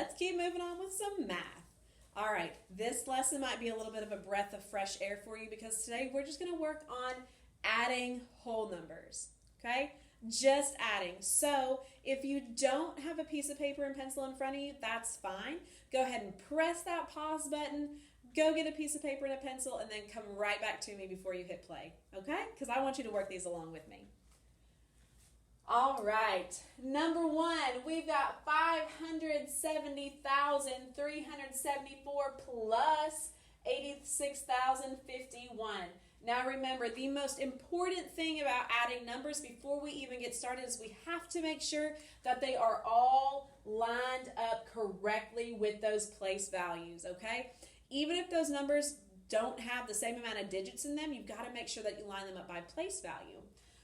let's keep moving on with some math. All right, this lesson might be a little bit of a breath of fresh air for you because today we're just going to work on adding whole numbers, okay? Just adding. So if you don't have a piece of paper and pencil in front of you, that's fine. Go ahead and press that pause button, go get a piece of paper and a pencil, and then come right back to me before you hit play, okay? Because I want you to work these along with me. All right, number one, we've got 570,374 plus 86,051. Now remember, the most important thing about adding numbers before we even get started is we have to make sure that they are all lined up correctly with those place values, okay? Even if those numbers don't have the same amount of digits in them, you've got to make sure that you line them up by place value.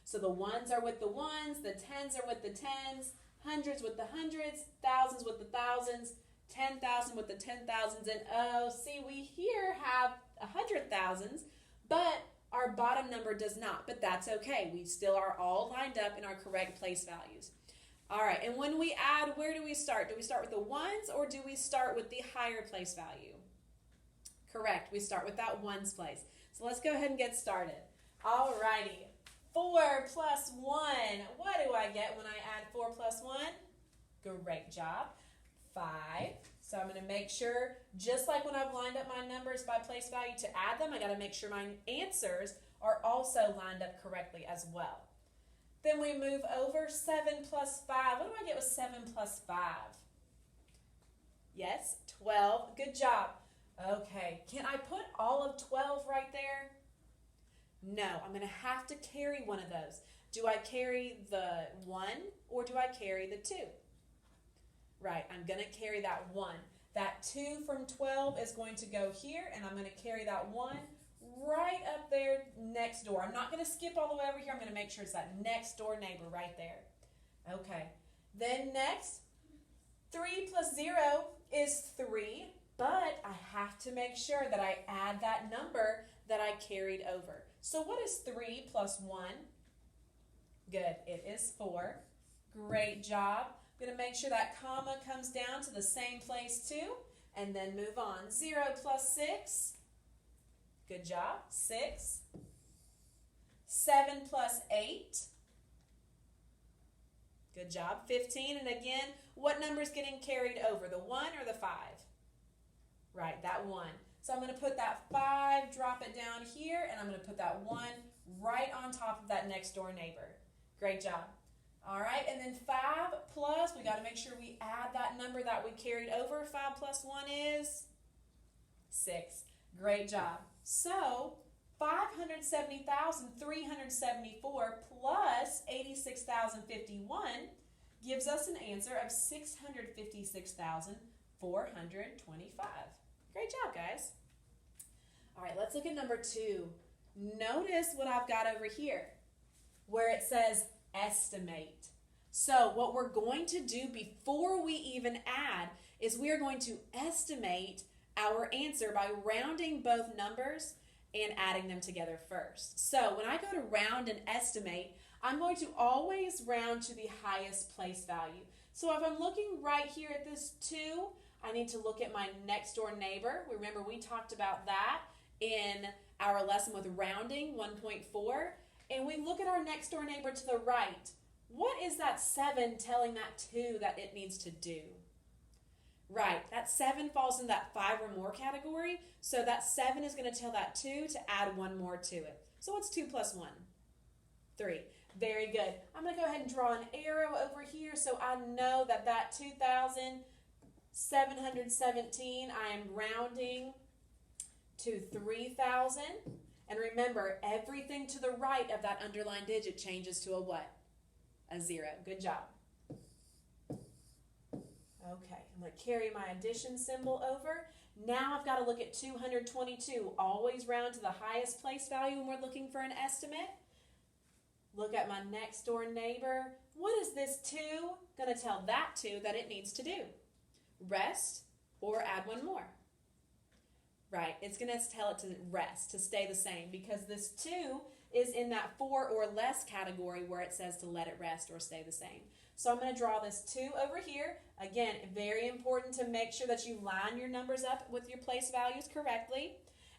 So the ones are with the ones, the tens are with the tens, hundreds with the hundreds, thousands with the thousands, 10,000 with the 10,000s, and oh, see, we here have 100,000s, but our bottom number does not, but that's okay. We still are all lined up in our correct place values. All right, and when we add, where do we start? Do we start with the ones or do we start with the higher place value? Correct, we start with that ones place. So let's go ahead and get started. All righty. 4 plus 1. What do I get when I add 4 plus 1? Great job. 5. So I'm going to make sure, just like when I've lined up my numbers by place value to add them, I got to make sure my answers are also lined up correctly as well. Then we move over 7 plus 5. What do I get with 7 plus 5? Yes, 12. Good job. Okay, can I put all of 12 right there? No, I'm going to have to carry one of those. Do I carry the 1 or do I carry the 2? Right, I'm going to carry that 1. That 2 from 12 is going to go here, and I'm going to carry that 1 right up there next door. I'm not going to skip all the way over here. I'm going to make sure it's that next door neighbor right there. Okay, then next, 3 plus 0 is 3, but I have to make sure that I add that number that I carried over. So what is 3 plus 1? Good, it is 4. Great job. I'm going to make sure that comma comes down to the same place too, and then move on. 0 plus 6. Good job, 6. 7 plus 8. Good job, 15. And again, what number is getting carried over, the 1 or the 5? Right, that 1. So I'm going to put that 5, drop it down here, and I'm going to put that 1 right on top of that next door neighbor. Great job. All right, and then 5 plus, we got to make sure we add that number that we carried over. 5 plus 1 is 6. Great job. So 570,374 plus 86,051 gives us an answer of 656,425. Great job, guys. All right, let's look at number 2. Notice what I've got over here where it says estimate. So what we're going to do before we even add is we are going to estimate our answer by rounding both numbers and adding them together first. So when I go to round and estimate, I'm going to always round to the highest place value. So if I'm looking right here at this 2, I need to look at my next door neighbor. Remember, we talked about that in our lesson with rounding 1.4. And we look at our next door neighbor to the right. What is that 7 telling that 2 that it needs to do? Right, that 7 falls in that 5 or more category. So that 7 is going to tell that 2 to add 1 more to it. So what's 2 plus 1? 3. Very good. I'm going to go ahead and draw an arrow over here so I know that that 2,717, I am rounding to 3,000. And remember, everything to the right of that underlined digit changes to a what? A 0. Good job. Okay, I'm going to carry my addition symbol over. Now I've got to look at 222. Always round to the highest place value when we're looking for an estimate. Look at my next door neighbor. What is this 2 going to tell that 2 that it needs to do? Rest or add 1 more? Right, it's going to tell it to rest, to stay the same, because this 2 is in that 4 or less category where it says to let it rest or stay the same. So I'm going to draw this 2 over here. Again, very important to make sure that you line your numbers up with your place values correctly.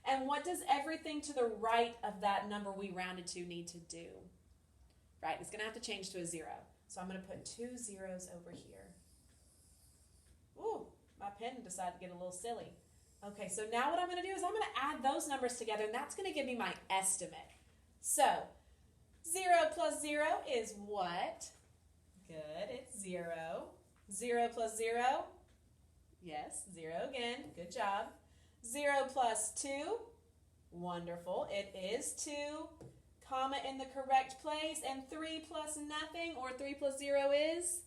And what does everything to the right of that number we rounded to need to do? Right, it's going to have to change to a 0. So I'm going to put 2 zeros over here. Ooh, my pen decided to get a little silly. Okay, so now what I'm going to do is I'm going to add those numbers together, and that's going to give me my estimate. So 0 plus 0 is what? Good, it's 0. 0 plus 0? Yes, 0 again. Good job. 0 plus 2? Wonderful. It is 2. Comma in the correct place. And 3 plus nothing, or 3 plus 0 is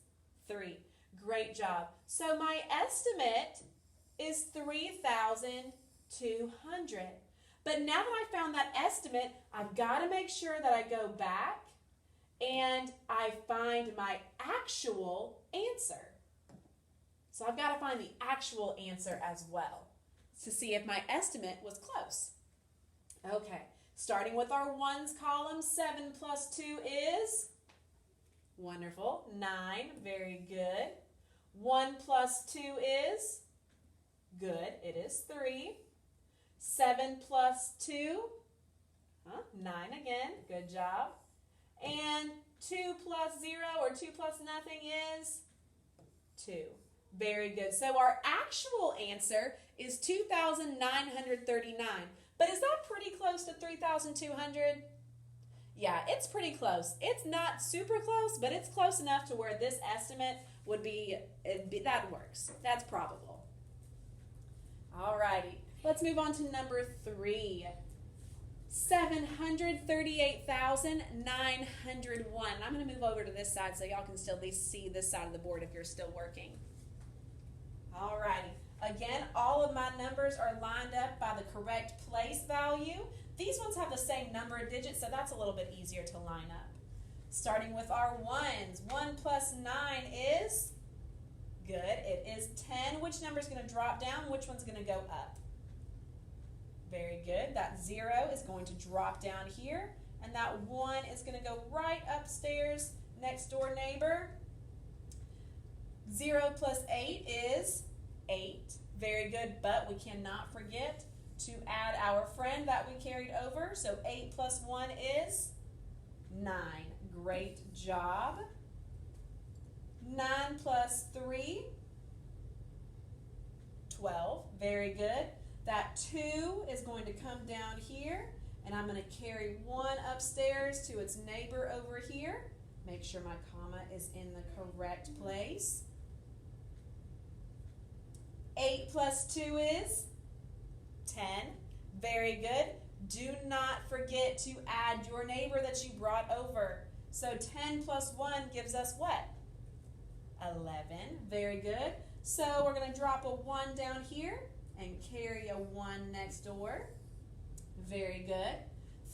3. Great job. So my estimate is 3,200. But now that I found that estimate, I've got to make sure that I go back and I find my actual answer. So I've got to find the actual answer as well to see if my estimate was close. Okay, starting with our ones column, 7 plus 2 is? Wonderful, 9, very good. 1 plus 2 is? Good, it is 3. 7 plus 2? 9 again, good job. And 2 plus 0 or 2 plus nothing is 2. Very good. So our actual answer is 2,939. But is that pretty close to 3,200? Yeah, it's pretty close. It's not super close, but it's close enough to where this estimate would be, that works. That's probable. All righty. Let's move on to number 3. 738,901. I'm going to move over to this side so y'all can still at least see this side of the board if you're still working. All righty. Again, all of my numbers are lined up by the correct place value. These ones have the same number of digits, so that's a little bit easier to line up. Starting with our ones. 1 plus 9 is? Good. It is 10. Which number is going to drop down? Which one's going to go up? Very good. That 0 is going to drop down here, and that 1 is going to go right upstairs, next door neighbor. 0 plus 8 is 8. Very good, but we cannot forget to add our friend that we carried over. So 8 plus 1 is 9. Great job. 9 plus 3, 12. Very good. That 2 is going to come down here, and I'm going to carry 1 upstairs to its neighbor over here. Make sure my comma is in the correct place. 8 plus 2 is 10. Very good. Do not forget to add your neighbor that you brought over. So 10 plus 1 gives us what? 11. Very good. So we're going to drop a 1 down here and carry a 1 next door. Very good.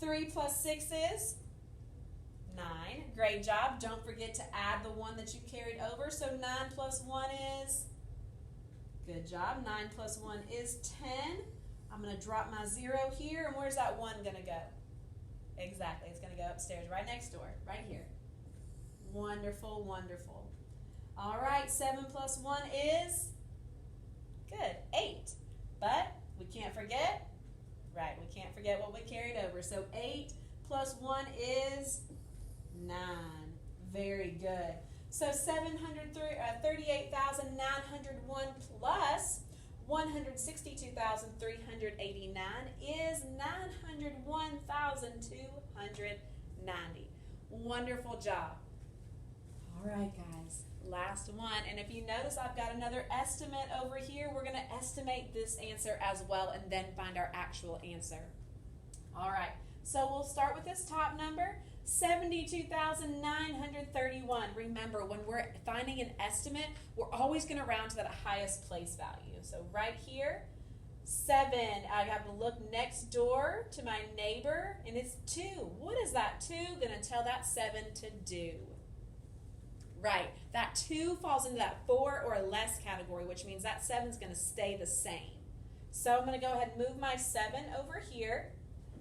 3 plus 6 is 9. Great job. Don't forget to add the 1 that you carried over. So 9 plus 1 is? Good job. 9 plus 1 is 10. I'm going to drop my 0 here. And where's that 1 going to go? Exactly. It's going to go upstairs right next door, right here. Wonderful, wonderful. All right. 7 plus 1 is? Good. 8. But we can't forget, right, we can't forget what we carried over. So 8 plus 1 is 9. Very good. So 738,901 plus 162,389 is 901,290. Wonderful job. All right, guys. Last one, and if you notice, I've got another estimate over here. We're going to estimate this answer as well and then find our actual answer. All right, so we'll start with this top number, 72,931. Remember, when we're finding an estimate, we're always going to round to that highest place value. So right here, 7. I have to look next door to my neighbor, and it's 2. What is that 2 going to tell that 7 to do? Right, that 2 falls into that 4 or less category, which means that 7 is going to stay the same. So I'm going to go ahead and move my 7 over here,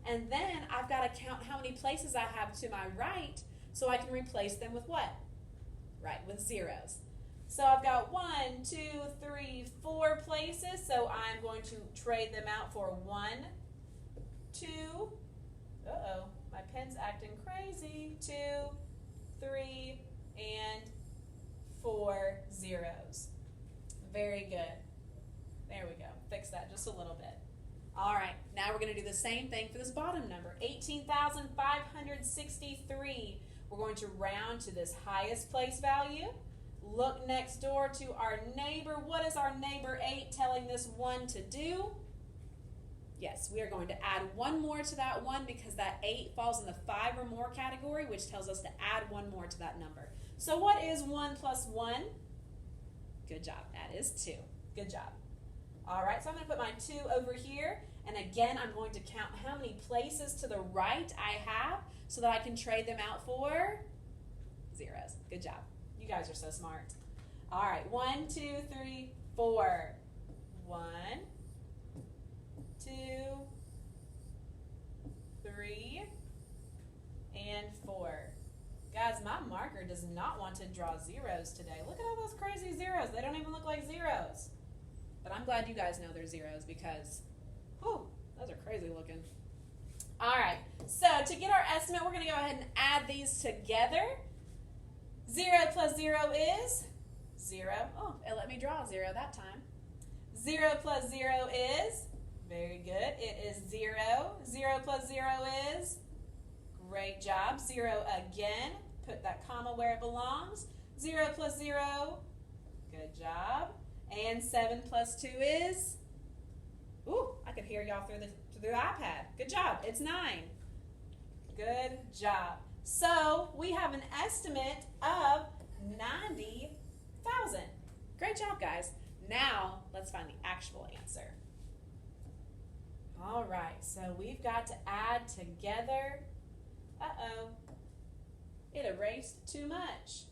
And then I've got to count how many places I have to my right so I can replace them with what? Right, with zeros. So I've got 1, 2, 3, 4 places, so I'm going to trade them out for 1, 2, uh-oh, my pen's acting crazy, 2, 3, and 4 zeros. Very good. There we go. Fix that just a little bit. All right, now we're going to do the same thing for this bottom number, 18,563. We're going to round to this highest place value. Look next door to our neighbor. What is our neighbor 8 telling this 1 to do? Yes, we are going to add 1 more to that 1 because that 8 falls in the 5 or more category, which tells us to add 1 more to that number. So what is 1 plus 1? Good job. That is 2. Good job. All right, so I'm going to put my 2 over here. And again, I'm going to count how many places to the right I have so that I can trade them out for zeros. Good job. You guys are so smart. All right, 1, 2, 3, 4. 1, 2, 3, and 4. Guys, my marker does not want to draw zeros today. Look at all those crazy zeros. They don't even look like zeros. But I'm glad you guys know they're zeros because, whew, those are crazy looking. All right, so to get our estimate, we're going to go ahead and add these together. 0 plus 0 is 0. Oh, it let me draw 0 that time. 0 plus 0 is, very good, it is 0. 0 plus 0 is, great job. 0 again, put that comma where it belongs. 0 plus 0, good job. And 7 plus 2 is, ooh, I could hear y'all through the iPad. Good job, it's 9. Good job. So we have an estimate of 90,000. Great job, guys. Now let's find the actual answer. All right, so we've got to add together. Uh-oh, it erased too much.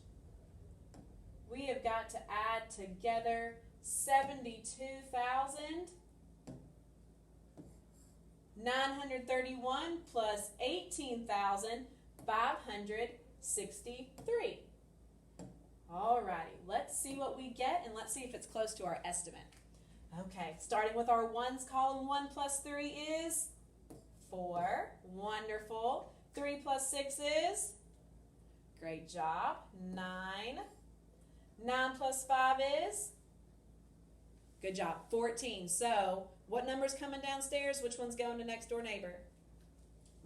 We have got to add together 72,931 plus 18,563. All righty, let's see what we get and let's see if it's close to our estimate. Okay, starting with our ones column, 1 plus 3 is 4. Wonderful. 3 plus 6 is, great job, 9. 9 plus 5 is, good job, 14. So what number's coming downstairs? Which one's going to next door neighbor?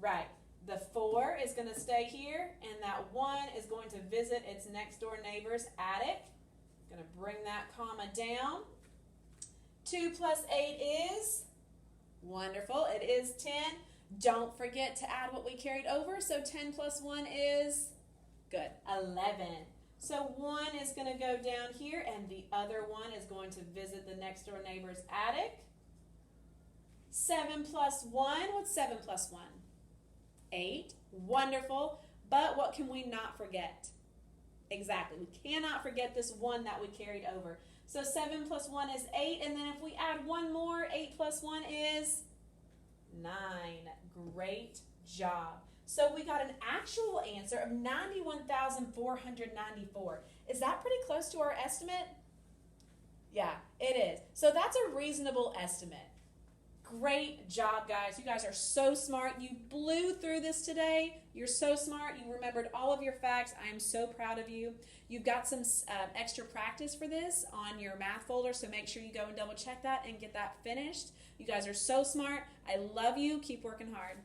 Right. The 4 is going to stay here, and that 1 is going to visit its next door neighbor's attic. Going to bring that comma down. 2 plus 8 is, wonderful, it is 10. Don't forget to add what we carried over, so 10 plus 1 is, good, 11. So 1 is going to go down here, and the other 1 is going to visit the next door neighbor's attic. 7 plus 1, what's 7 plus 1? 8, wonderful, but what can we not forget? Exactly, we cannot forget this 1 that we carried over. So 7 plus 1 is 8, and then if we add 1 more, 8 plus 1 is 9. Great job. So we got an actual answer of 91,494. Is that pretty close to our estimate? Yeah, it is. So that's a reasonable estimate. Great job, guys. You guys are so smart. You blew through this today. You're so smart. You remembered all of your facts. I am so proud of you. You've got some extra practice for this on your math folder, so make sure you go and double check that and get that finished. You guys are so smart. I love you. Keep working hard.